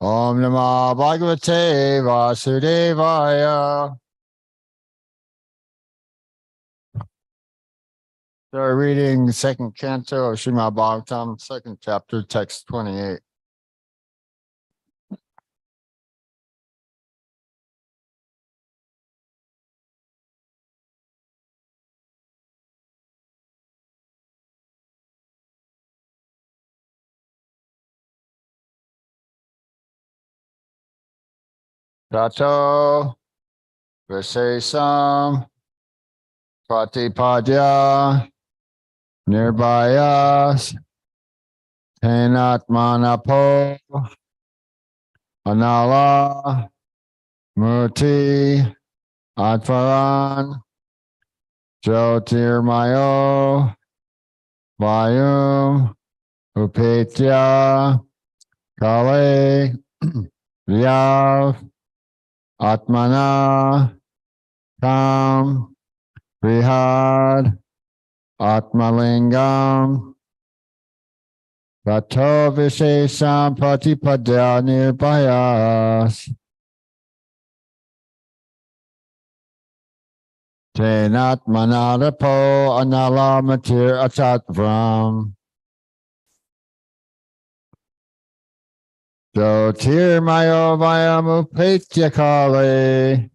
Om Namah Bhagavate Vasudevaya. So we're reading the second canto of Srimad Bhagavatam, second chapter, text 28. Tato Visesam Pratipadya Nirbayas Tenatmanapo Anala Murti Atvaran Jyotirmayo Vayum Upetya Kale Vyav Atmana Kam Brihad Atmalingam Tato Vishesam Pratipadya Nirbayas Tenatmanadapo Analamatir Atatvam Jyotirmayo Vayamupetya Kale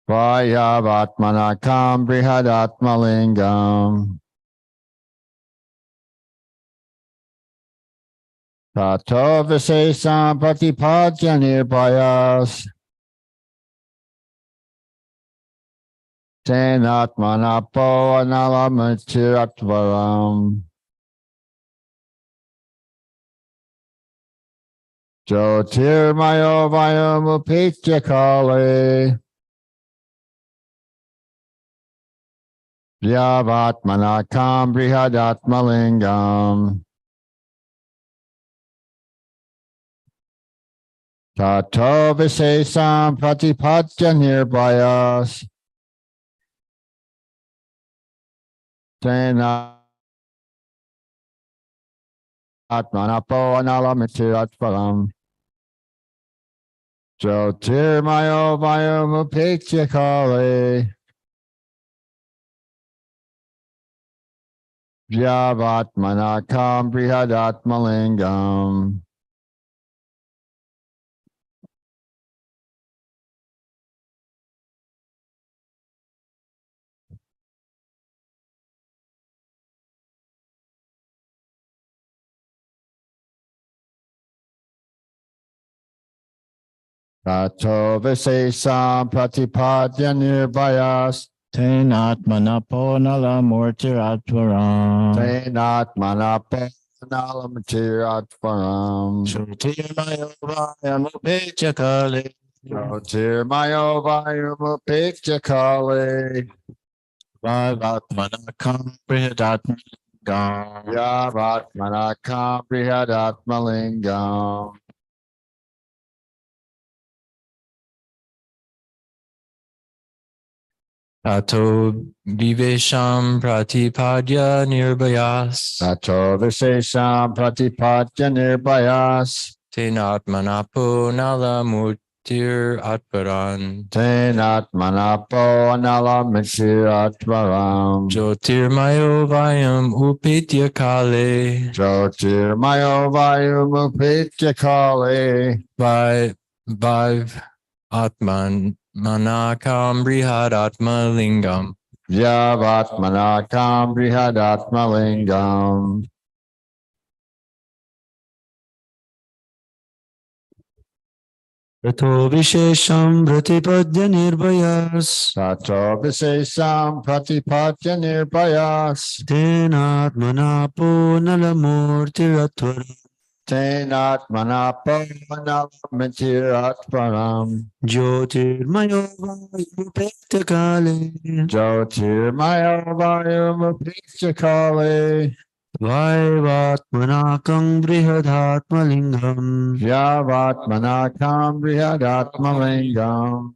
Vayavatmanakam Brihadatmalingam Tato Visesam Pratipadya Nirbayas Tenatmanapo Analamatir Atvaram Jyotirmayo Vayamupetya Kale Vyavatmanakam Brihadatmalingam Tato Visesam Pratipadya Nirbayas Tenatmanapo Analamatir Atvaram Jyotirmayo Vayamupetya Kale Vyavatmanakam Brihadatmalingam Tato Visesam Pratipadya Nirbayas Tenatmanapo nalamurtiratvaram Tenatmanapo Analamatir Atvaram Jyotirmayo Vayamupetya Kale Jyotirmayo Vayamupetya Kale Vayavatmanakam Brihadatmalingam Vyavatmanakam Brihadatmalingam Tato Vivesham Pratipadya Nirbayas Tato Visesam Pratipadya Nirbayas Tenatmanapo nalamurtir atvaran Tenatmanapo Analamatir Atvaram Jyotirmayo Vayam Upetya Kale Jyotirmayo Vayamupetya Kale Vayav Atman Manakam Brihadatmalingam Vyavatmanakam Brihadatmalingam Tato Vishesham Pratipadya Nirbayas Tato Visesam Pratipadya Nirbayas Tenatmanapo nalamurtiratvaram Tenatmanapo Analamatir Atvaram Jyotirmayo Vayamupetya Kale Jyotirmayo Vayamupetya Kale Vayavatmanakam Brihadatmalingam Vyavatmanakam Brihadatmalingam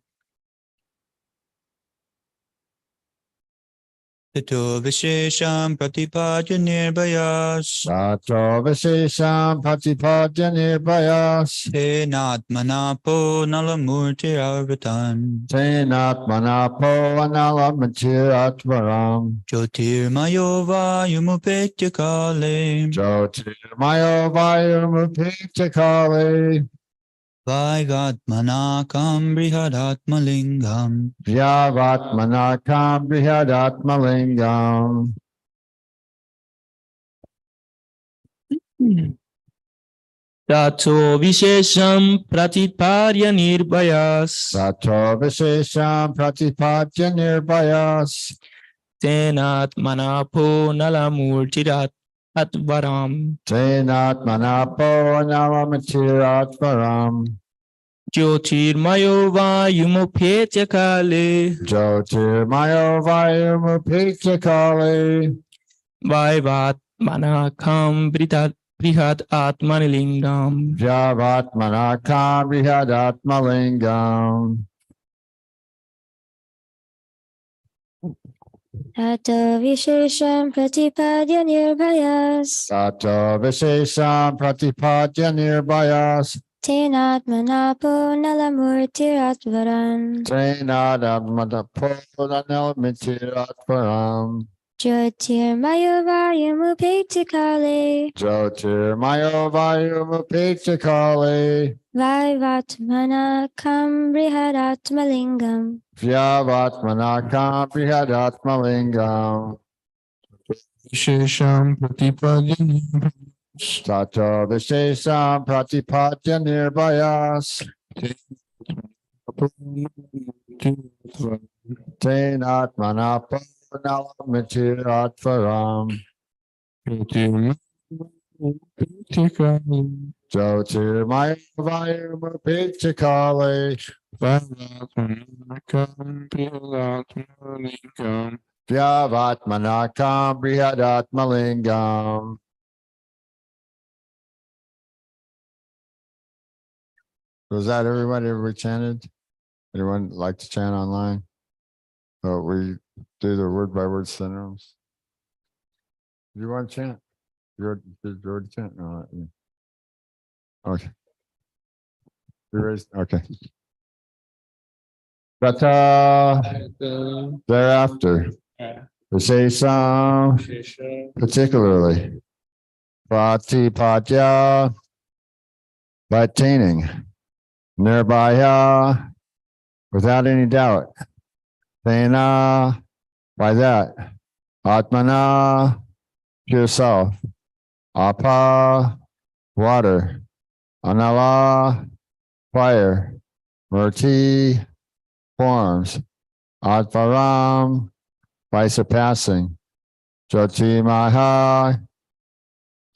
Tato Vishesham Pratipajya Nirbayas Tato Vishesham Patipadya Nirbayas Tenatmanapo Nalamurti Arvatan Tenatmanapo Analamachiratvaram Jyotirmayova Yumupetya Kale Jyotirmayo Vayumupitakali Vaigatmanakam Brihadatmalingam Vyavatmanakam Brihadatmalingam Tato Vishesham Pratiparya Nirbayas Tato Vishesham Pratipadya Nirbayas Tenatmanapo Nalamurtirat Atvaram Tenatmanapo Analamachiratvaram Jyotirmayo Vayumopetya Kale Jyotirmayo Vayumupitakali Vaivatmanakam Brihat Atmanilingam Vyavatmanakam Brihadatmalingam Tato Vishesham Pratipadya Nirbayas Tato Vishesham Pratipadya Nirbayas Tenatmanapo Nalamurtiratvaram Trenadamadapo Analamitiratvaram Jyotirmayovayamupektikale Jyotirmayo Vayumupitakali Vaivatmanakam Brihadatmalingam Vyavatmanakam Brihadatmalingam Vishesham Pratipadya Nirbayas Tato Vishesham Pratipadya Nirbayas Tenatmanapo Analamitiratvaram Jyotirmayo Vayumupitakali Vyavatmanakam Brihadatmalingam. Was that everybody ever chanted? Anyone like to chant online? Oh, we do the word by word synonyms. Do you want to chant? Did you already chant? No, okay. You raised, okay. But thereafter, we say some particularly Pratipadya by attaining, Nirbhaya without any doubt, Tena by that, Atmana pure self, Apa water, Anala fire, Murti forms, Atvaram by surpassing, Jyoti Maha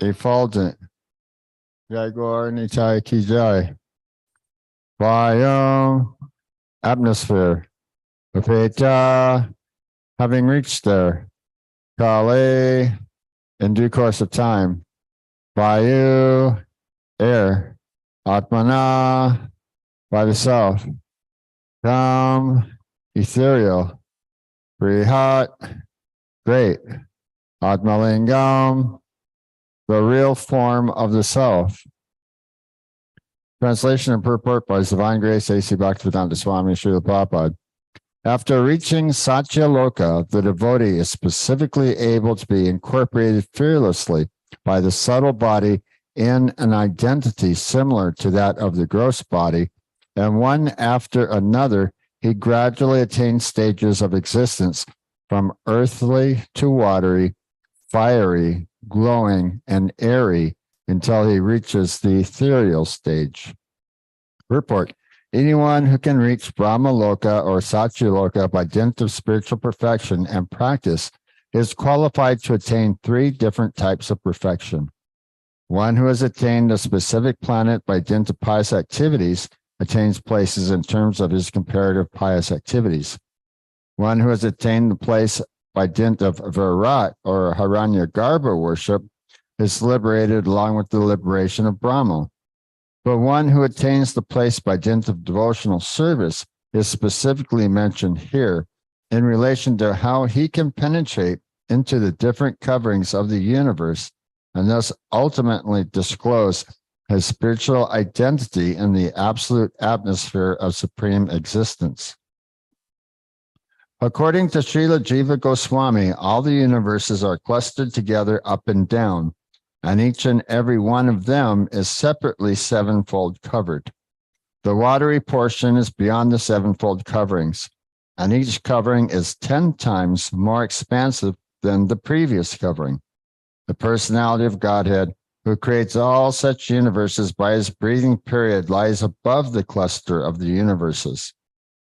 effulgent, Jagor Nitai Kijai, Vayam atmosphere, Upeta having reached there, Kale in due course of time, Vayu air, Atmana by the self, Kam ethereal, Brihat great, Atmalingam the real form of the self. Translation and purport by His Divine Grace A.C. Bhaktivedanta Swami Srila Prabhupada. After reaching Satya Loka, the devotee is specifically able to be incorporated fearlessly by the subtle body in an identity similar to that of the gross body, and one after another, he gradually attains stages of existence from earthly to watery, fiery, glowing, and airy until he reaches the ethereal stage. Report. Anyone who can reach Brahma Loka or Satya Loka by dint of spiritual perfection and practice is qualified to attain three different types of perfection. One who has attained a specific planet by dint of pious activities attains places in terms of his comparative pious activities. One who has attained the place by dint of Virat or Hiranyagarbha worship is liberated along with the liberation of Brahma. But one who attains the place by dint of devotional service is specifically mentioned here in relation to how he can penetrate into the different coverings of the universe and thus ultimately disclose his spiritual identity in the absolute atmosphere of supreme existence. According to Srila Jiva Goswami, all the universes are clustered together up and down, and each and every one of them is separately sevenfold covered. The watery portion is beyond the sevenfold coverings, and each covering is 10 times more expansive than the previous covering. The personality of Godhead, who creates all such universes by his breathing period, lies above the cluster of the universes.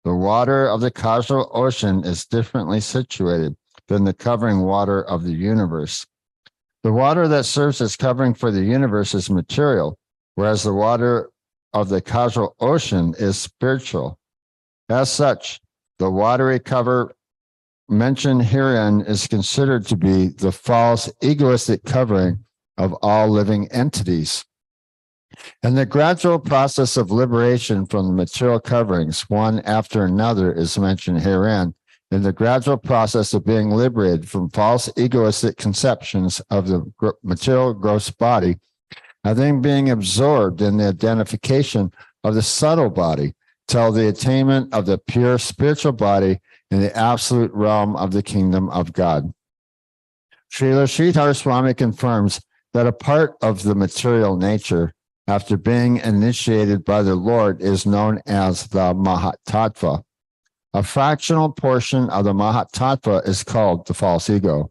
The water of the causal ocean is differently situated than the covering water of the universe. The water that serves as covering for the universe is material, whereas the water of the causal ocean is spiritual. As such, the watery cover mentioned herein is considered to be the false egoistic covering of all living entities. And the gradual process of liberation from the material coverings, one after another, is mentioned herein, in the gradual process of being liberated from false egoistic conceptions of the material gross body, and then being absorbed in the identification of the subtle body, till the attainment of the pure spiritual body in the absolute realm of the kingdom of God. Srila Sridhar Swami confirms that a part of the material nature, after being initiated by the Lord, is known as the Mahatattva. A fractional portion of the Mahatattva is called the false ego.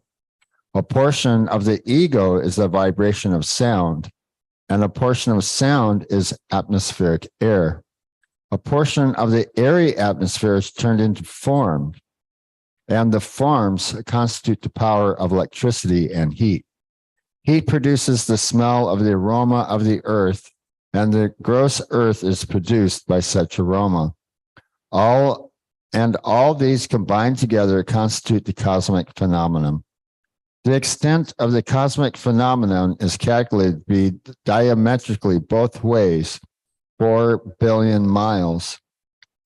A portion of the ego is the vibration of sound, and a portion of sound is atmospheric air. A portion of the airy atmosphere is turned into form, and the forms constitute the power of electricity and heat. Heat produces the smell of the aroma of the earth, and the gross earth is produced by such aroma. All these combined together constitute the cosmic phenomenon. The extent of the cosmic phenomenon is calculated to be diametrically both ways, 4 billion miles.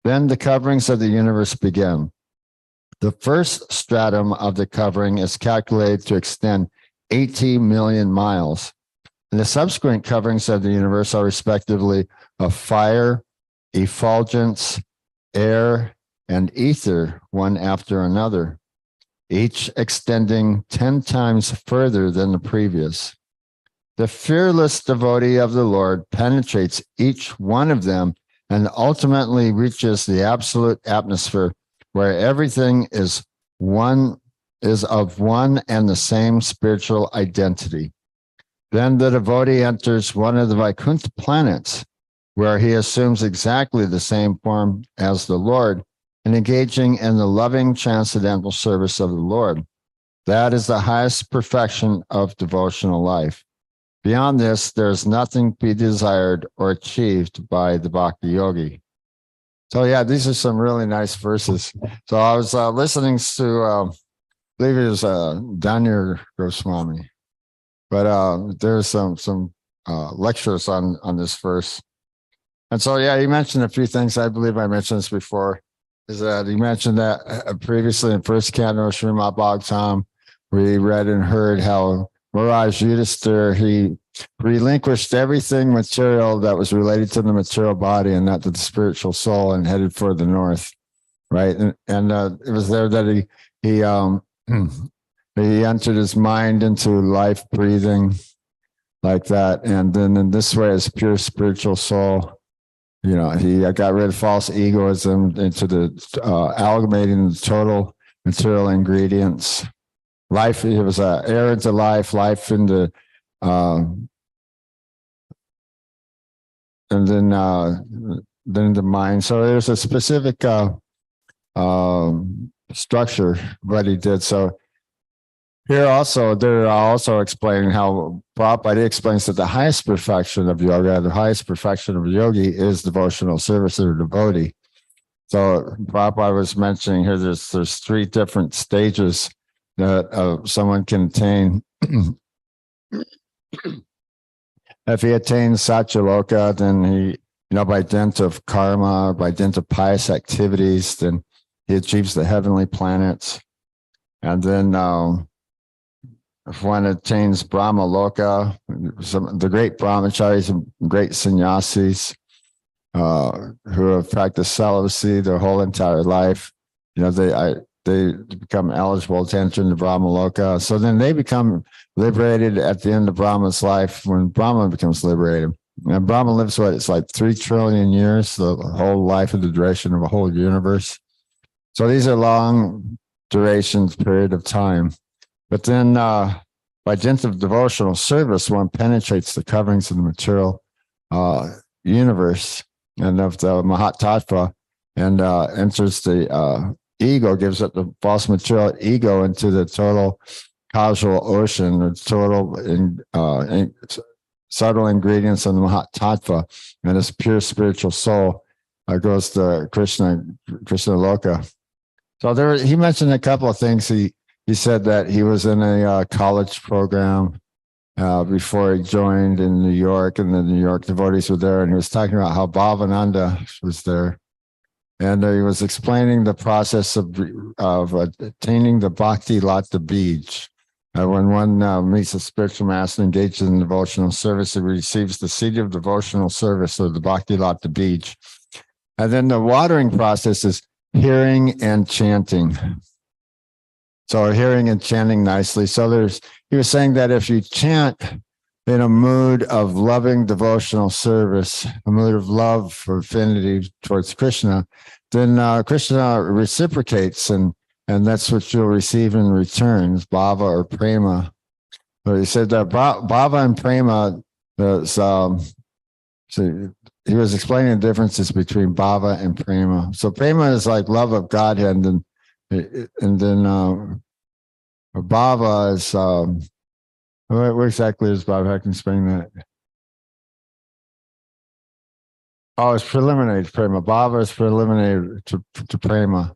Then the coverings of the universe begin. The first stratum of the covering is calculated to extend 80 million miles. And the subsequent coverings of the universe are respectively of fire, effulgence, air, and ether, one after another, each extending 10 times further than the previous. The fearless devotee of the Lord penetrates each one of them and ultimately reaches the absolute atmosphere where everything is of one and the same spiritual identity. Then the devotee enters one of the Vaikuntha planets, where he assumes exactly the same form as the Lord and engaging in the loving transcendental service of the Lord. That is the highest perfection of devotional life. Beyond this, there is nothing to be desired or achieved by the bhakti yogi. So yeah, these are some really nice verses. So I was listening to, I believe it was Daniel Goswami, but there's some lectures on this verse. And so, yeah, he mentioned a few things. I believe I mentioned this before, is that he mentioned that previously in first canto of Srimad Bhagavatam, we read and heard how Miraj Yudhisthira, he relinquished everything material that was related to the material body and not to the spiritual soul, and headed for the north, right? And it was there that he entered his mind into life breathing like that, and then in this way, as pure spiritual soul, you know, he got rid of false egoism into the amalgamating the total material ingredients. Life, it was air into life into, and then the mind. So there's a specific structure what he did. So here also, they're also explaining how Prabhupada explains that the highest perfection of yoga, the highest perfection of a yogi, is devotional service or devotee. So Prabhupada was mentioning here, there's 3 different stages that someone can attain. If he attains Satyaloka, then he, by dint of karma, by dint of pious activities, then he achieves the heavenly planets. And then if one attains Brahma Loka, the great brahmacharis and great sannyasis who have practiced celibacy their whole entire life, they become eligible to enter into Brahma Loka. So then they become liberated at the end of Brahma's life when Brahma becomes liberated. And Brahma lives it's like 3 trillion years, the whole life of the duration of a whole universe. So these are long durations, period of time. But then by dint of devotional service, one penetrates the coverings of the material universe and of the Mahat Tattva and enters the ego, gives up the false material ego into the total causal ocean, the total subtle ingredients of the Mahat Tattva, and this pure spiritual soul goes to Krishna Loka. So he mentioned a couple of things. He said that he was in a college program before he joined in New York, and the New York devotees were there, and he was talking about how Bhavananda was there. And he was explaining the process of attaining the Bhakti Lata Bij. When one meets a spiritual master engaged in devotional service, he receives the seed of devotional service, or the Bhakti Lata Bij. And then the watering process is hearing and chanting. So hearing and chanting nicely. So he was saying that if you chant in a mood of loving devotional service, a mood of love for affinity towards Krishna, then Krishna reciprocates, and that's what you'll receive in return, bhava or prema. But he said that bhava and prema, so he was explaining the differences between bhava and prema. So prema is like love of Godhead, and then bhava is what exactly is bhava? I can explain that. Oh, it's preliminary to prema. Bhava is preliminary to prema.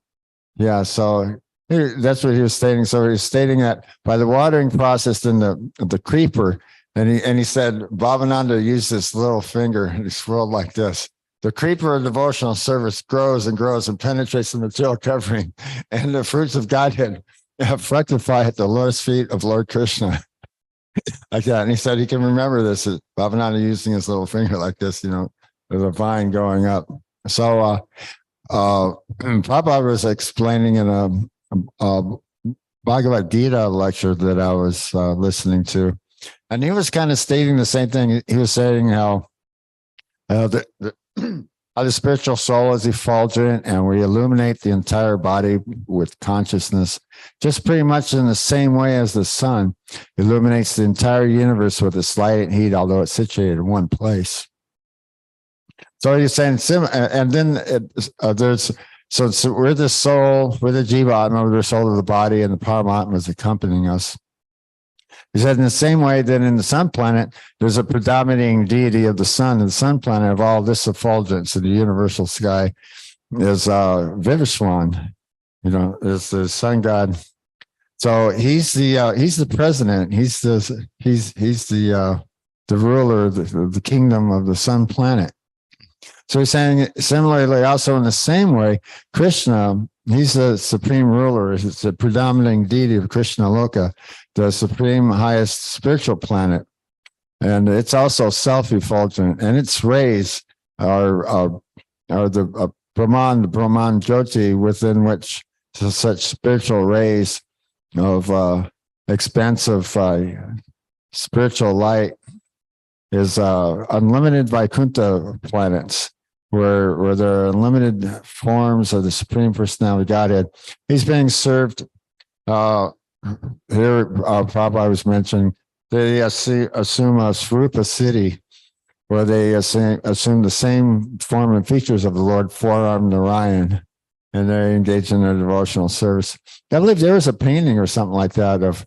Yeah, so that's what he was stating. So he was stating that by the watering process in the creeper, and he said Bhavananda used this little finger and he swirled like this. The creeper of devotional service grows and grows and penetrates the material covering, and the fruits of Godhead fructify at the lotus feet of Lord Krishna. Like that. And he said he can remember this, Bhavananda using his little finger like this, there's a vine going up. So Prabhupada was explaining in a Bhagavad Gita lecture that I was listening to, and he was kind of stating the same thing. He was saying how the spiritual soul is effulgent, and we illuminate the entire body with consciousness, just pretty much in the same way as the sun illuminates the entire universe with its light and heat, although it's situated in one place. So he's saying, and then we're the soul, we're the jivatma, we're the soul of the body, and the Paramatma is accompanying us. He said, in the same way that in the sun planet, there's a predominating deity of the sun, and the sun planet of all this effulgence in the universal sky is Vivishwan, is the sun god. So he's the president. He's the ruler of the kingdom of the sun planet. So he's saying similarly, also in the same way, Krishna, he's the supreme ruler. It's the predominating deity of Krishna Loka, the supreme highest spiritual planet. And it's also self-effulgent, and its rays are the Brahman Jyoti, within which such spiritual rays of expansive spiritual light is unlimited Vaikuntha planets, where there are unlimited forms of the Supreme Personality of Godhead. He's being served here. Prabhupada was mentioning they assume a Swarupa city, where they assume the same form and features of the Lord, four-armed Narayan, and they engage in their devotional service. I believe there was a painting or something like that of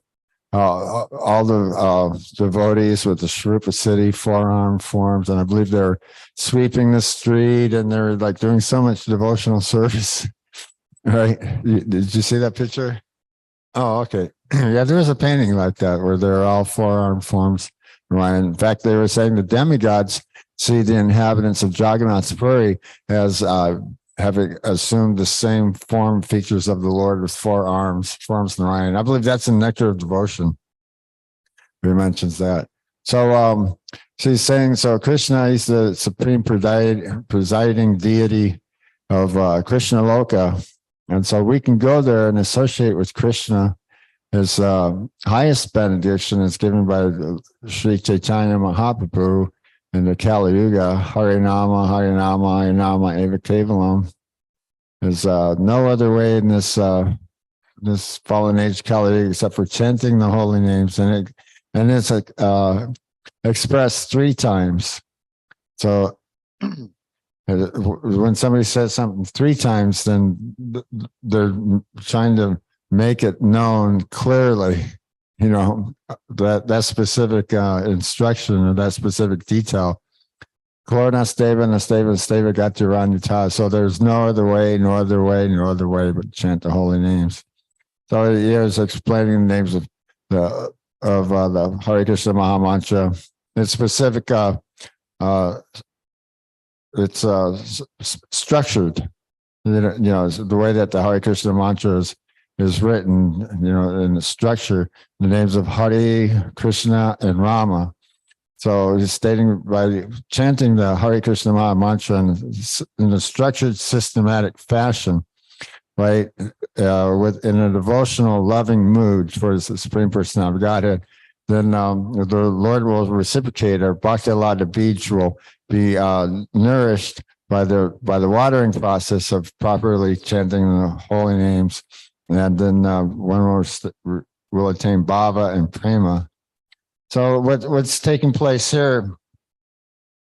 all the devotees with the Swarupa city, four-armed forms, and I believe they're sweeping the street, and they're like doing so much devotional service. Right? Did you see that picture? Oh, okay. Yeah, there was a painting like that where they're all four-armed forms. Right? In fact, they were saying the demigods see the inhabitants of Jagannath Puri as having assumed the same form features of the Lord with 4 arms, forms Narayan. I believe that's in Nectar of Devotion. He mentions that. So he's saying, so Krishna is the supreme presiding deity of Krishna Loka. And so we can go there and associate with Krishna. His highest benediction is given by Sri Chaitanya Mahaprabhu in the Kali Yuga. Harinama, Harinama, Harinama, Eva Kevalam. There's no other way in this this fallen age Kali Yuga except for chanting the holy names, and it's expressed 3 times. So when somebody says something 3 times, then they're trying to make it known clearly, you know, that specific instruction or that specific detail. Nasteva, Nasteva, Nasteva Gatiranyata. So there's no other way, no other way, no other way but chant the holy names. So he is explaining the names of the Hare Krishna Maha Mantra. It's specific. It's structured. You know, the way that the Hare Krishna mantra is written. You know, in the structure, the names of Hare, Krishna, and Rama. So he's stating by chanting the Hare Krishna Maha Mantra in a structured, systematic fashion, right? In a devotional, loving mood towards the Supreme Personality of Godhead, then the Lord will reciprocate. Our Bhakti Lada Beach will be nourished by the watering process of properly chanting the holy names, and then one will attain bhava and prema. So what's taking place here?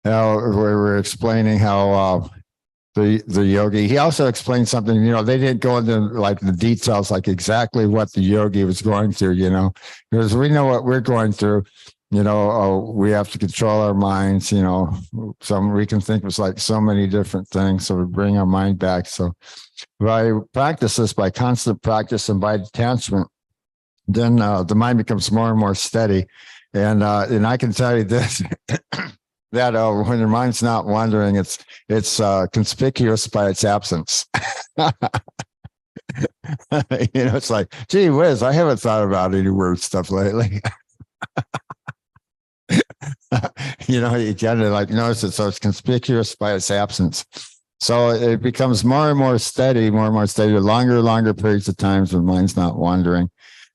We're explaining how the yogi. He also explained something. You know, they didn't go into like the details, like exactly what the yogi was going through. You know, because we know what we're going through. You know, we have to control our minds. You know, we can think of like so many different things. So we bring our mind back. So by practice this, by constant practice and by detachment, then the mind becomes more and more steady. And I can tell you this, that when your mind's not wandering, it's conspicuous by its absence. You know, it's like, gee whiz, I haven't thought about any weird stuff lately. You know, you kind of like notice it, so it's conspicuous by its absence. So it becomes more and more steady, longer periods of times when mind's not wandering.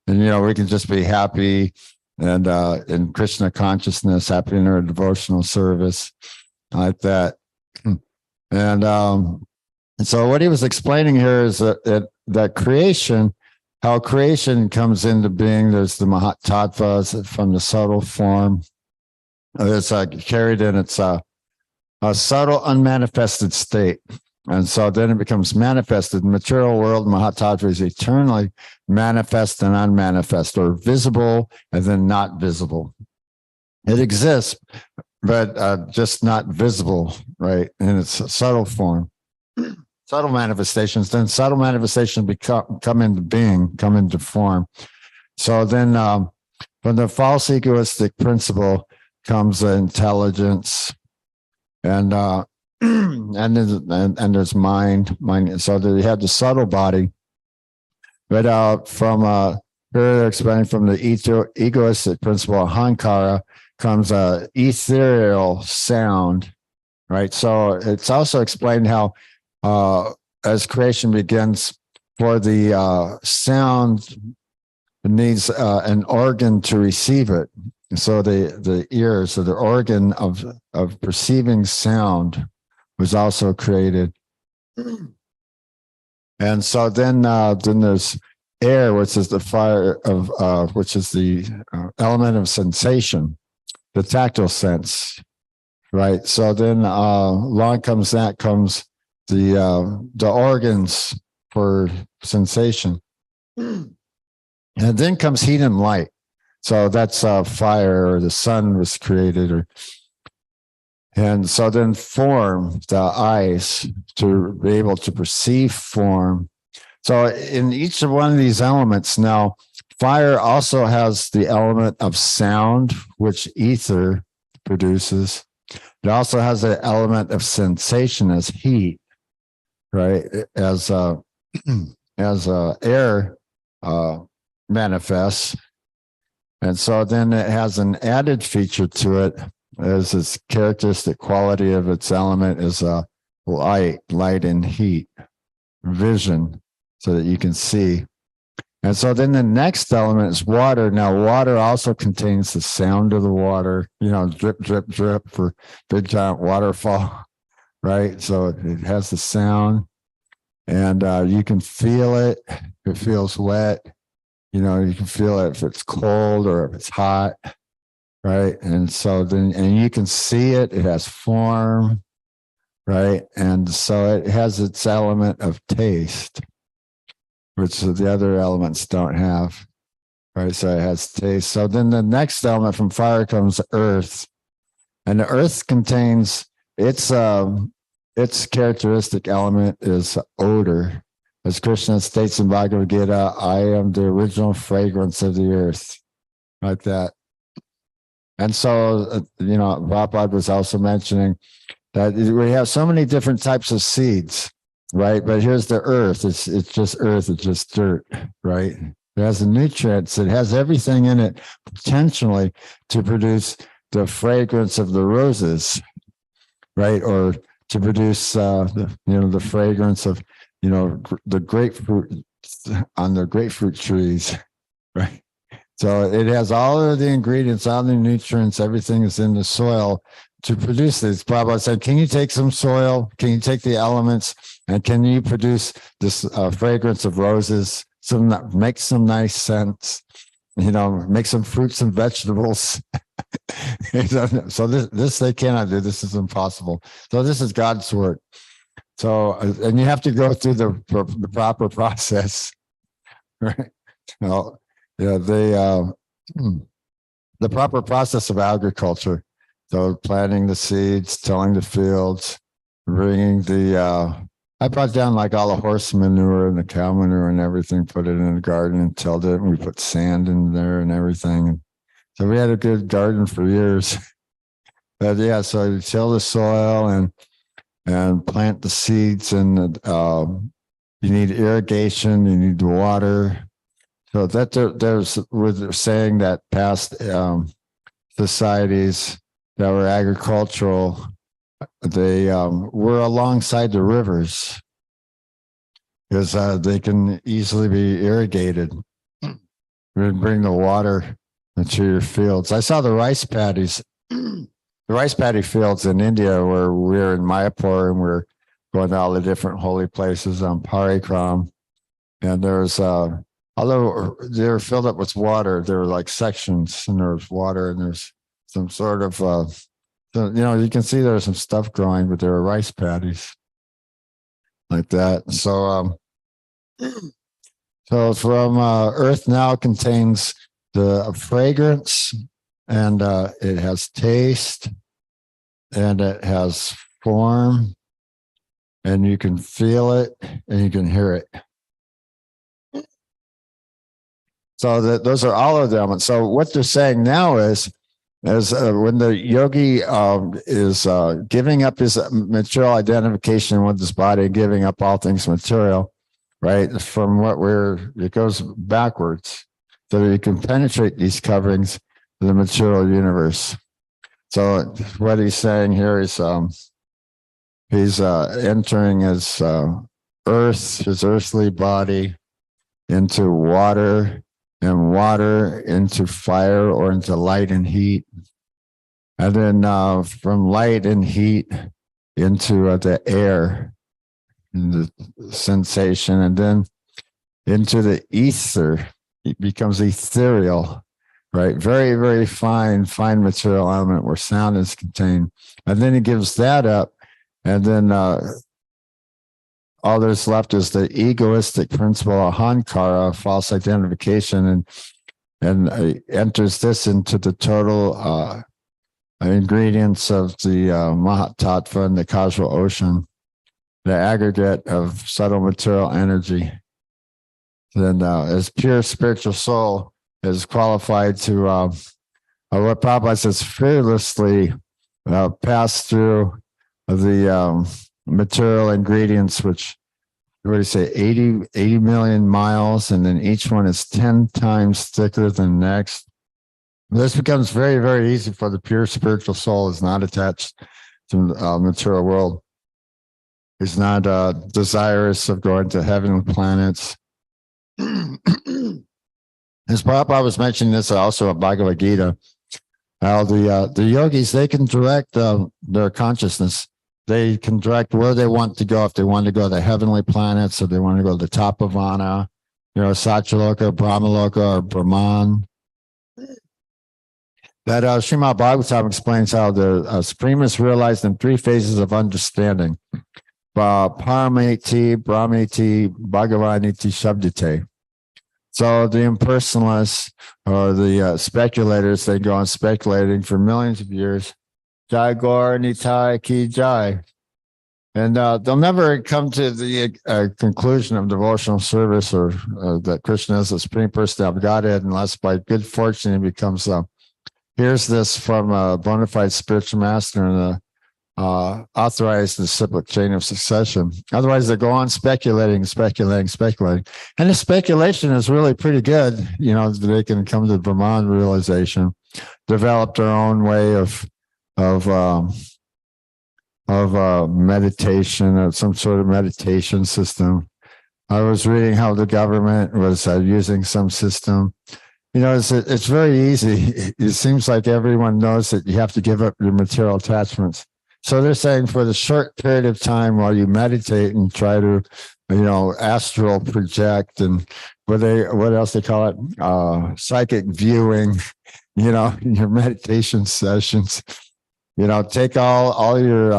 And, you know, we can just be happy and in Krishna consciousness, happy in our devotional service, like that. And so what he was explaining here is that creation, how creation comes into being. There's the Mahat Tattvas from the subtle form. It's carried in its a subtle, unmanifested state. And so then it becomes manifested. The material world, Mahatattva, is eternally manifest and unmanifest, or visible and then not visible. It exists, but just not visible, right? In its subtle form. Subtle manifestations, then subtle manifestations come into being, come into form. So then from the false egoistic principle comes the intelligence, and there's mind. So that you have the subtle body, but from here they're explaining from the egoistic principle, ahankara, comes a ethereal sound, right? So it's also explained how as creation begins, for the sound needs an organ to receive it. So the ears, or the organ of perceiving sound, was also created. And so then there's air, which is the fire of which is the element of sensation, the tactile sense, right? So then along comes the organs for sensation, and then comes heat and light. So that's fire, or the sun was created, and so then form, the eyes, to be able to perceive form. So in each of one of these elements, now fire also has the element of sound, which ether produces. It also has the element of sensation as heat. right? As as air manifests. And so then it has an added feature to it, as its characteristic quality of its element is light and heat, vision, so that you can see. And so then the next element is water. Now, water also contains the sound of the water, drip, drip, drip for big giant waterfall, right? So it has the sound, and you can feel it. It feels wet. You can feel it if it's cold or if it's hot, right? And so then, and you can see it. It has form, right? And so it has its element of taste, which the other elements don't have, right? So it has taste. So then the next element from fire comes earth, and the earth contains its characteristic element is odor. As Krishna states in Bhagavad Gita, I am the original fragrance of the earth, like that. And so, Prabhupada was also mentioning that we have so many different types of seeds, right? But here's the earth. It's just earth. It's just dirt, right? It has the nutrients. It has everything in it potentially to produce the fragrance of the roses, right? Or to produce the fragrance of the grapefruit on the grapefruit trees, right? So it has all of the ingredients, all the nutrients, everything is in the soil to produce this. Prabhupada said, can you take some soil? Can you take the elements? And can you produce this fragrance of roses? Make some nice scents, make some fruits and vegetables. So this they cannot do. This is impossible. So this is God's work. So, and you have to go through the proper process, right? Well, the proper process of agriculture. So planting the seeds, tilling the fields, bringing I brought down like all the horse manure and the cow manure and everything, put it in the garden and tilled it. And we put sand in there and everything. And so we had a good garden for years. But yeah, so you till the soil and plant the seeds, and you need irrigation, you need water. So that we're saying that past societies that were agricultural, they were alongside the rivers because they can easily be irrigated. Bring the water into your fields. I saw the rice paddies. The rice paddy fields in India, where we're in Mayapur and we're going to all the different holy places on Parikram. And there's, although they were filled up with water, there were like sections and there was water and there's some sort of, you can see there's some stuff growing, but there are rice paddies like that. So, from earth now contains the fragrance, and it has taste, and it has form, and you can feel it, and you can hear it. So those are all of the elements. So what they're saying now is when the yogi is giving up his material identification with his body, giving up all things material, right? From it goes backwards, so that you can penetrate these coverings the material universe. So what he's saying here is he's entering his earthly body into water, and water into fire or into light and heat, and then from light and heat into the air and the sensation, and then into the ether. It becomes ethereal. Right, very, very fine material element where sound is contained. And then he gives that up. And then all there's left is the egoistic principle, ahankara, false identification, and enters this into the total ingredients of the Mahatattva and the causal ocean, the aggregate of subtle material energy. Then as pure spiritual soul, is qualified to what Prabhupada says, fearlessly pass through the material ingredients, which, what do you say, 80 million miles, and then each one is 10 times thicker than the next. This becomes very, very easy for the pure spiritual soul is not attached to the material world. He's not desirous of going to heavenly planets. As Prabhupada was mentioning this also at Bhagavad Gita, how the yogis, they can direct their consciousness. They can direct where they want to go. If they want to go to the heavenly planets, or they want to go to the top of Vana, Satyaloka, Brahmaloka, or Brahman. That Srimad Bhagavatam explains how the Supreme is realized in 3 phases of understanding. Paramiti, Brahmiti, Bhagavaniti, Shabdite. So the impersonalists or the speculators, they go on speculating for millions of years. Jai Gaur Nitai Ki Jai. And they'll never come to the conclusion of devotional service or that Krishna is the Supreme Person of Godhead unless by good fortune he becomes here's this from a bona fide spiritual master and authorized disciplic chain of succession. Otherwise, they go on speculating. And the speculation is really pretty good. They can come to the Brahman realization, develop their own way of meditation, or some sort of meditation system. I was reading how the government was using some system. It's very easy. It seems like everyone knows that you have to give up your material attachments. So they're saying for the short period of time while you meditate and try to, astral project and what else they call it, psychic viewing, your meditation sessions, take all your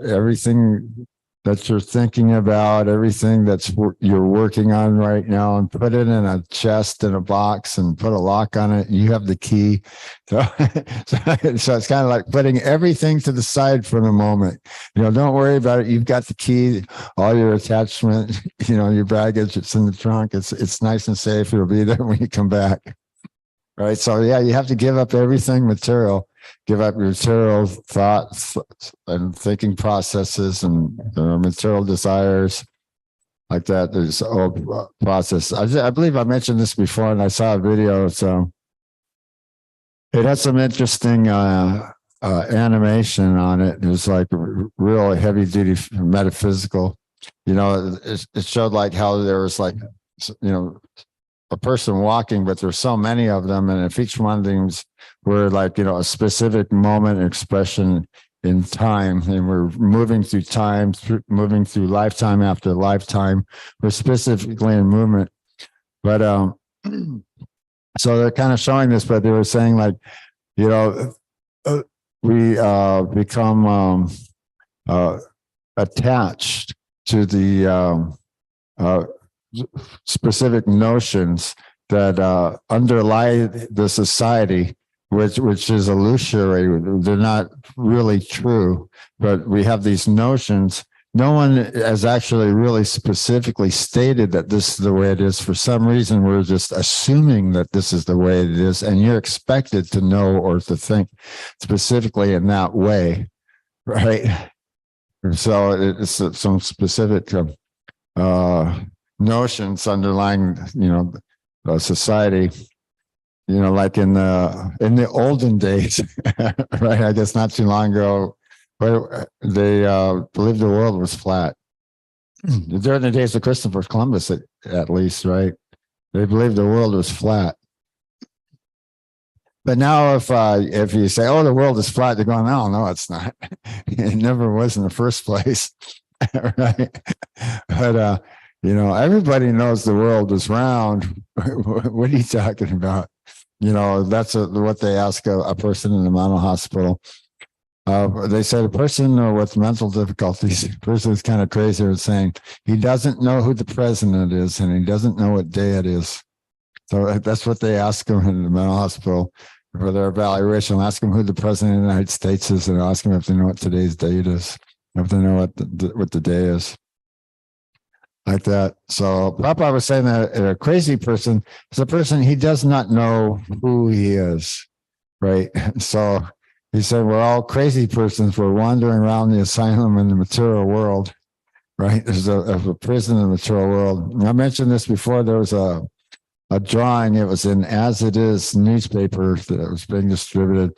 everything that you're thinking about, everything that's you're working on right now, and put it in a chest in a box and put a lock on it. You have the key. So it's kind of like putting everything to the side for the moment. Don't worry about it. You've got the key, all your attachment, your baggage, it's in the trunk. It's nice and safe. It'll be there when you come back. Right. So yeah, you have to give up everything material. Give up your material thoughts and thinking processes and material desires like that. There's a whole process. I believe I mentioned this before, and I saw a video. So it had some interesting animation on it. It was like real heavy duty metaphysical. It showed like how there was like, a person walking, but there's so many of them, and if each one of them were like a specific moment expression in time, and we're moving through time, moving through lifetime after lifetime, we're specifically in movement. But so they're kind of showing this, but they were saying like, we become attached to the specific notions that underlie the society, which is illusory. They're not really true, but we have these notions. No one has actually really specifically stated that this is the way it is. For some reason, we're just assuming that this is the way it is, and you're expected to know or to think specifically in that way, right? So it's some specific notions underlying, society, like in the olden days, right? I guess not too long ago, but they believed the world was flat. During the days of Christopher Columbus, at least, right? They believed the world was flat. But now, if you say, "Oh, the world is flat," they're going, "No, it's not. It never was in the first place," right? But everybody knows the world is round. What are you talking about? That's what they ask a person in a mental hospital. They said a person with mental difficulties, a person who's kind of crazy, is saying he doesn't know who the president is and he doesn't know what day it is. So that's what they ask him in the mental hospital for their evaluation. Ask them who the president of the United States is, and ask them if they know what today's date is, if they know what the day is. Like that. So Prabhupada was saying that a crazy person is a person, he does not know who he is, right? So He's saying we're all crazy persons. We're wandering around the asylum in the material world, right? There's a prison in the material world. And I mentioned this before. There was a drawing. It was in As It Is newspaper that was being distributed.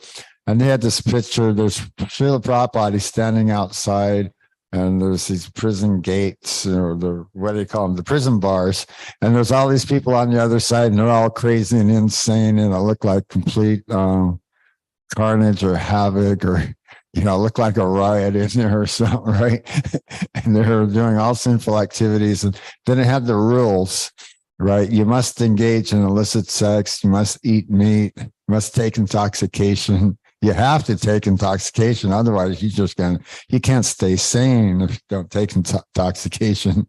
And they had this picture. There's Srila Prabhupada, he's standing outside, and there's these prison gates, or what do you call them? The prison bars. And there's all these people on the other side, and they're all crazy and insane, and it looked like complete carnage or havoc, or look like a riot in there or something, right? And they're doing all sinful activities. And then it had the rules, right? You must engage in illicit sex. You must eat meat. You must take intoxication. You have to take intoxication. Otherwise, you can't stay sane if you don't take intoxication.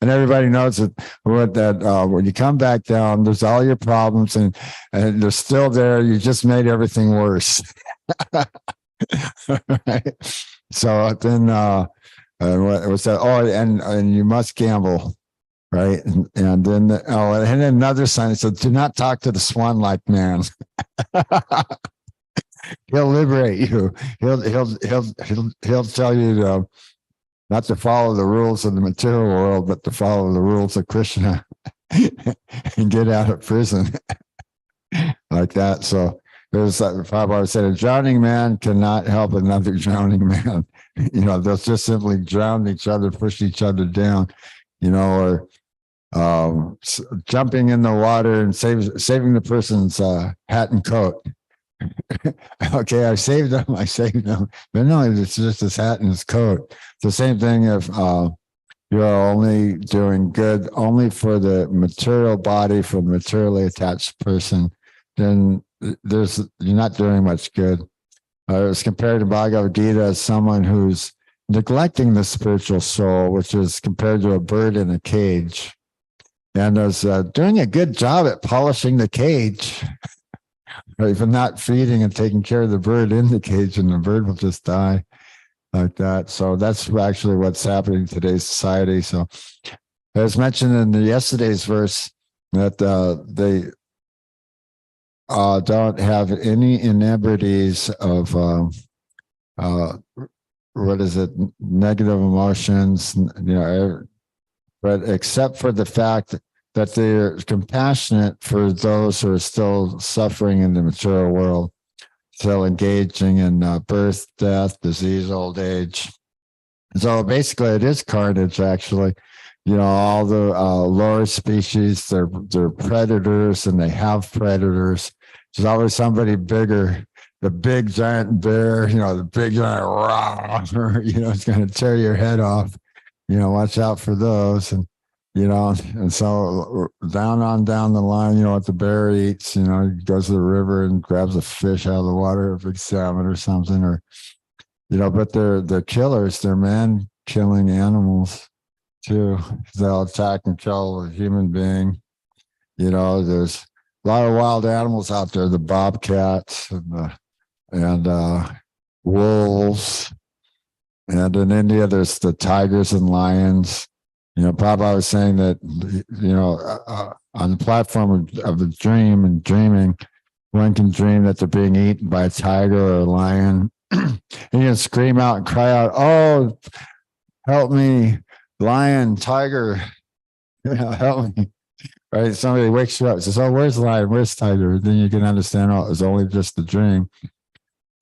And everybody knows that when you come back down, there's all your problems, and they're still there. You just made everything worse. Right? So then, what was that? Oh, and you must gamble, right? And then, and then another sign said, "Do not talk to the swan-like man." He'll liberate you. He'll tell you not to follow the rules of the material world, but to follow the rules of Krishna and get out of prison like that. So there's Prabhupada said, a drowning man cannot help another drowning man. They'll just simply drown each other, push each other down, or jumping in the water and saving the person's hat and coat. Okay, I saved them. But no, it's just his hat and his coat. It's the same thing if you're only doing good only for the material body, for the materially attached person, then you're not doing much good. It was compared to Bhagavad Gita as someone who's neglecting the spiritual soul, which is compared to a bird in a cage, and is doing a good job at polishing the cage. Right, but not feeding and taking care of the bird in the cage, and the bird will just die like that. So that's actually what's happening in today's society. So as mentioned in yesterday's verse, that they don't have any inebrities of negative emotions, but except for the fact that they're compassionate for those who are still suffering in the material world, still engaging in birth, death, disease, old age. So basically it is carnage, actually. All the lower species, they're predators, and they have predators. There's always somebody bigger, the big giant bear, the big giant rock, it's going to tear your head off. Watch out for those. And so down the line, what the bear eats, he goes to the river and grabs a fish out of the water, a big salmon or something, or, but they're killers. They're man-killing animals too. They'll attack and kill a human being. There's a lot of wild animals out there, the bobcats and wolves. And in India, there's the tigers and lions. Prabhupada was saying that, on the platform of the dream and dreaming, one can dream that they're being eaten by a tiger or a lion. And you can scream out and cry out, "Oh, help me, lion, tiger, help me." Right? Somebody wakes you up and says, "Oh, where's the lion? Where's the tiger?" Then you can understand, oh, it was only just a dream.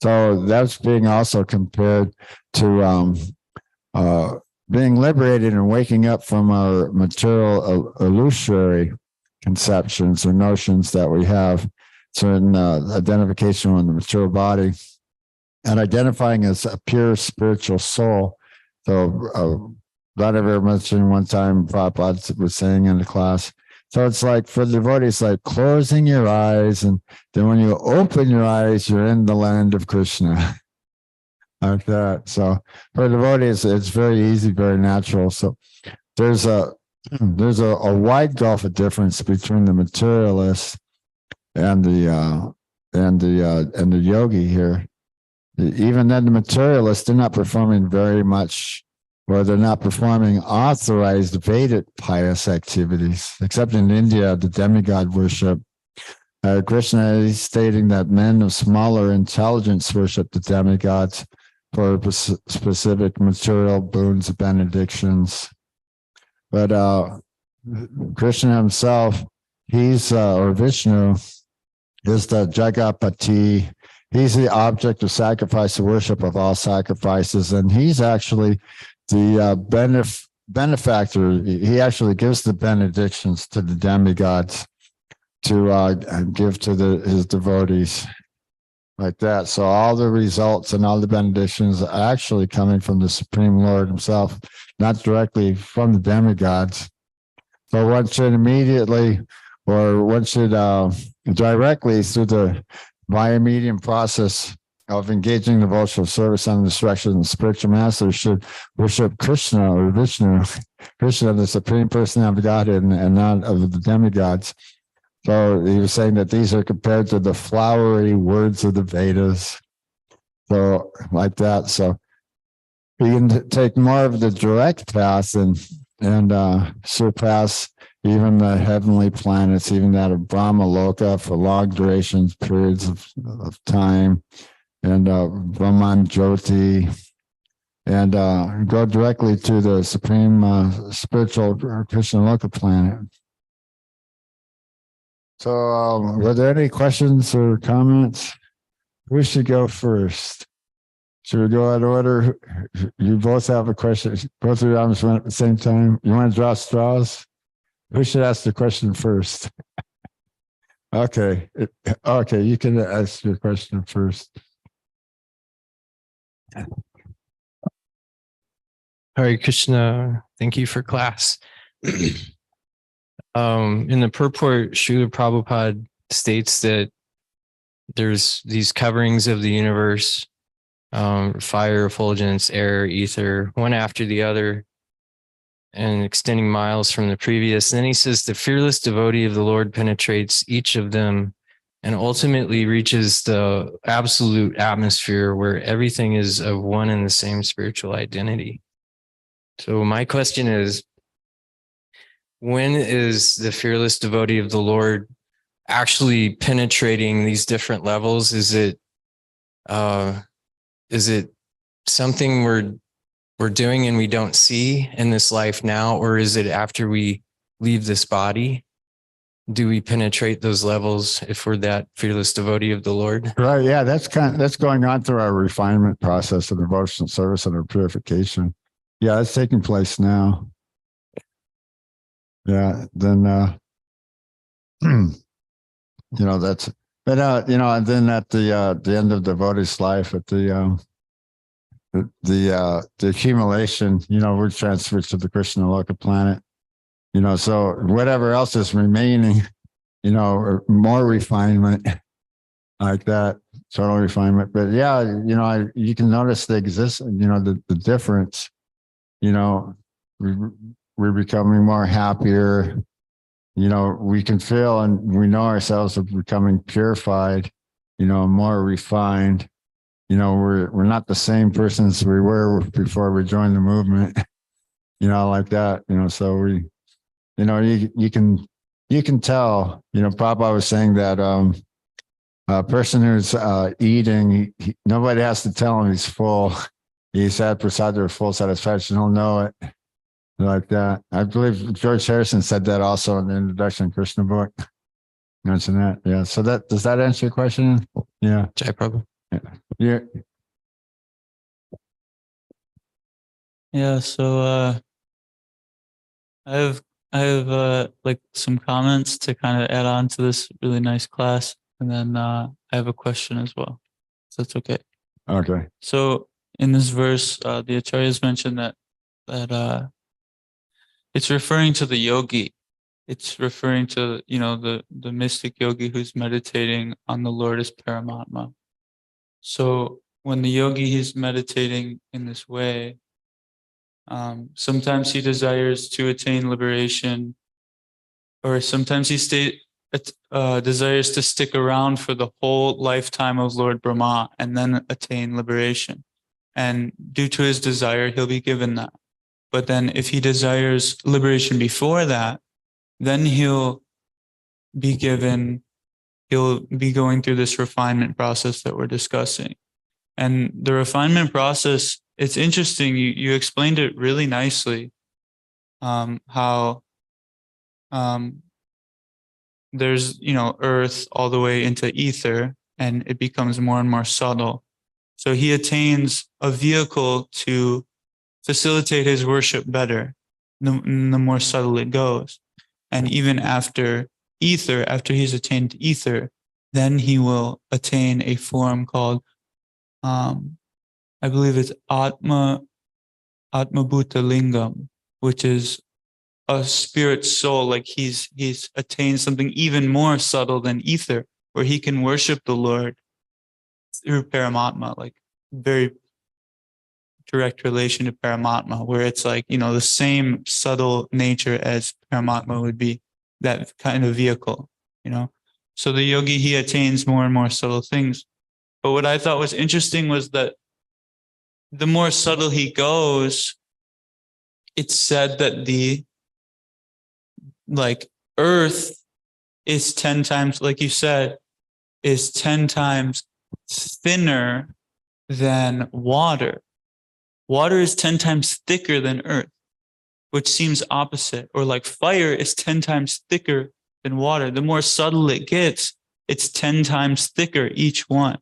So that's being also compared to being liberated and waking up from our material illusory conceptions or notions that we have. Certain identification on the material body and identifying as a pure spiritual soul. So Vladimir mentioned one time, Prabhupada was saying in the class, so it's like for the devotees, like closing your eyes, and then when you open your eyes, you're in the land of Krishna. Like that. So for devotees, it's very easy, very natural. So there's a wide gulf of difference between the materialist and the yogi here. Even then, the materialists, they're not performing very much, or they're not performing authorized Vedic pious activities, except in India, the demigod worship. Krishna is stating that men of smaller intelligence worship the demigods for specific material boons and benedictions. But Krishna himself, he's or Vishnu is the Jagapati. He's the object of sacrifice, the worship of all sacrifices, and he's actually the benefactor. He actually gives the benedictions to the demigods to give to his devotees, like that. So all the results and all the benedictions are actually coming from the Supreme Lord himself, not directly from the demigods. So one should immediately, or one should directly through via medium process of engaging devotional service under the instruction of the spiritual master, should worship Krishna or Vishnu, Krishna, the Supreme Personality of Godhead, and not of the demigods. So he was saying that these are compared to the flowery words of the Vedas. So like that. So we can take more of the direct path and surpass even the heavenly planets, even that of Brahma Loka for long durations, periods of time, and Brahman Jyoti, and go directly to the supreme spiritual Krishna Loka planet. So were there any questions or comments? Who should go first? Should we go out of order? You both have a question. Both of your arms went at the same time. You want to draw straws? Who should ask the question first? Okay. Okay, you can ask your question first. Hare Krishna. Thank you for class. In the purport, Srila Prabhupada states that there's these coverings of the universe, fire, effulgence, air, ether, one after the other, and extending miles from the previous. And then he says the fearless devotee of the Lord penetrates each of them and ultimately reaches the absolute atmosphere where everything is of one and the same spiritual identity. So my question is, when is the fearless devotee of the Lord actually penetrating these different levels? Is it something we're doing and we don't see in this life now, or is it after we leave this body? Do we penetrate those levels if we're that fearless devotee of the Lord? Right. Yeah, that's going on through our refinement process of devotional service and our purification. Yeah, that's taking place now. Yeah, then that's, but and then at the end of the devotee's life, at the accumulation, we're transferred to the Krishna Loka planet. So whatever else is remaining, or more refinement, like that, total refinement. But yeah, you can notice the the difference. We're becoming more happier. We can feel and we know ourselves are becoming purified, more refined. We're not the same persons we were before we joined the movement, like that. So we, you can tell, Prabhupada was saying that a person who's eating, nobody has to tell him he's full. He's had prasad or full satisfaction. He'll know it. Like that. I believe George Harrison said that also in the introduction to Krishna book. Mention that. Yeah. So does that answer your question? Yeah. Jai Prabhu. Yeah. Yeah. So I have like some comments to kind of add on to this really nice class, and then I have a question as well. So that's okay. Okay. So in this verse, the acharyas mentioned that it's referring to the yogi. It's referring to, the mystic yogi who's meditating on the Lord as Paramatma. So when the yogi is meditating in this way, sometimes he desires to attain liberation, or sometimes he desires to stick around for the whole lifetime of Lord Brahma and then attain liberation. And due to his desire, he'll be given that. But then if he desires liberation before that, then he'll be given he'll be going through this refinement process that we're discussing. And the refinement process, it's interesting. You explained it really nicely. How there's, earth all the way into ether, and it becomes more and more subtle. So he attains a vehicle to facilitate his worship better, the more subtle it goes. And even after ether, after he's attained ether, then he will attain a form called, I believe it's Atma Bhuta Lingam, which is a spirit soul. Like he's attained something even more subtle than ether, where he can worship the Lord through Paramatma, like very direct relation to Paramatma, where it's like, the same subtle nature as Paramatma would be, that kind of vehicle, So the yogi, he attains more and more subtle things. But what I thought was interesting was that the more subtle he goes, it's said that the earth is 10 times, like you said, is 10 times thinner than water. Water is 10 times thicker than earth, which seems opposite. Or like fire is 10 times thicker than water. The more subtle it gets, it's 10 times thicker, each one.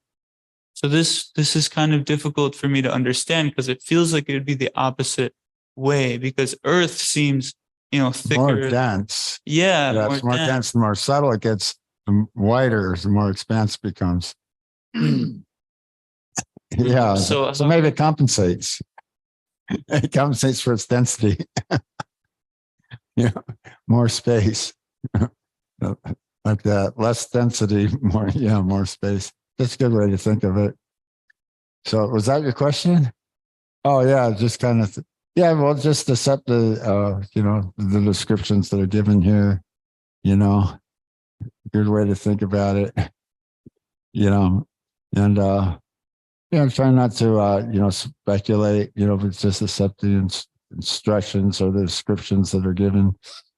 So this is kind of difficult for me to understand, because it feels like it would be the opposite way, because earth seems, thicker. More dense. Yeah, It's more dense. The more subtle it gets, the wider, the more expanse it becomes. Yeah. So maybe it compensates. It compensates for its density. More space. Like that. Less density, more space. That's a good way to think of it. So was that your question? Oh yeah, just kind of well, just accept the the descriptions that are given here, good way to think about it. And try not to speculate, but just accept the instructions or the descriptions that are given,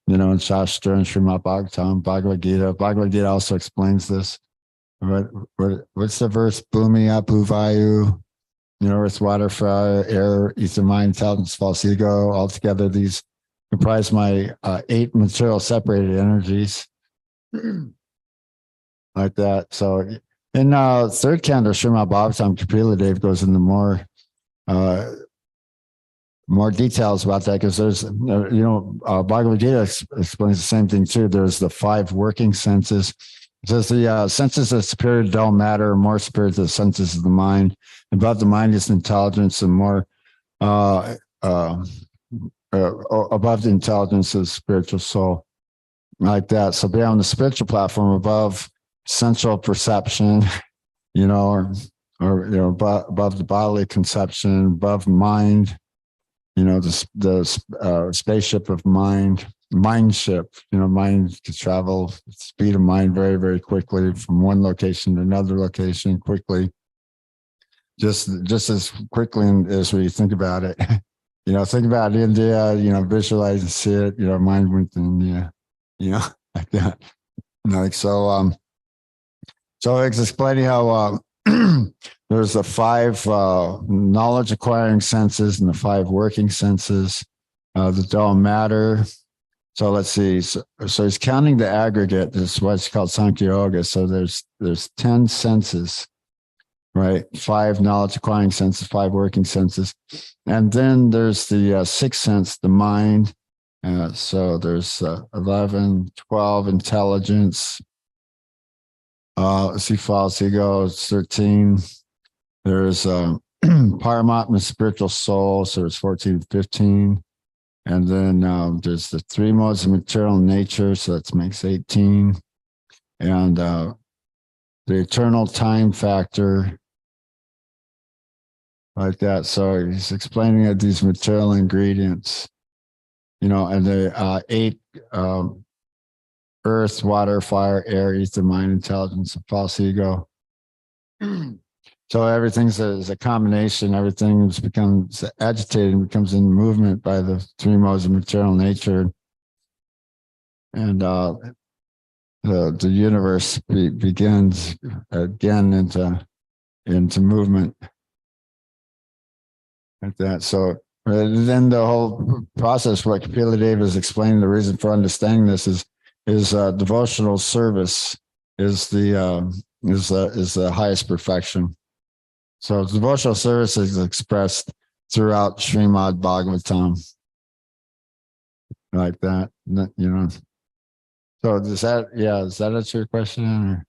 in Shastra and Srimad Bhagavatam, Bhagavad Gita. Bhagavad Gita also explains this. What's the verse? Bhumi, Apu, Vayu, earth, water, fire, air, ether, mind, intelligence, false ego. Altogether, these comprise my 8 material separated energies. Like that. So in third canto, Srimad Bhagavatam, Kapila Dev goes into more details about that, because there's, Bhagavad Gita explains the same thing too. There's the 5 working senses. It says the senses are superior to dull matter, more superior to the senses of the mind. Above the mind is intelligence, and more above the intelligence is spiritual soul. Like that. So beyond the spiritual platform, above sensual perception, or above the bodily conception, above mind, the spaceship of mind. Mindship, mind can travel at the speed of mind very, very quickly from one location to another location quickly. Just as quickly as we think about it. Think about India, visualize and see it, mind went to India, like that. So it's explaining how there's the 5 knowledge acquiring senses and the 5 working senses, the dull matter. So let's see. So he's counting the aggregate. This is what's called Sankhya Yoga. So there's 10 senses, right? 5 knowledge acquiring senses, 5 working senses. And then there's the 6th sense, the mind. So there's 11, 12, intelligence. Let's see, false ego, it's 13. There's Paramatma, spiritual soul. So it's 14, 15. And then there's the 3 modes of material nature, so that makes 18. And the eternal time factor, like that. So he's explaining that these material ingredients, and the 8 earth, water, fire, air, ether, mind, intelligence, and false ego. So everything's a combination. Everything becomes agitated and becomes in movement by the 3 modes of material nature. And the universe begins again into movement like that. So then the whole process, what Kapila Deva is explaining, the reason for understanding this is devotional service is the highest perfection. So devotional service is expressed throughout Srimad Bhagavatam, like that. You know. So does that answer your question? Or?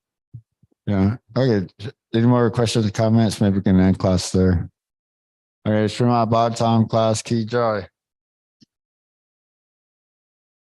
Yeah. Okay. Any more questions or comments? Maybe we can end class there. Okay, Srimad Bhagavatam class, Ki Joy.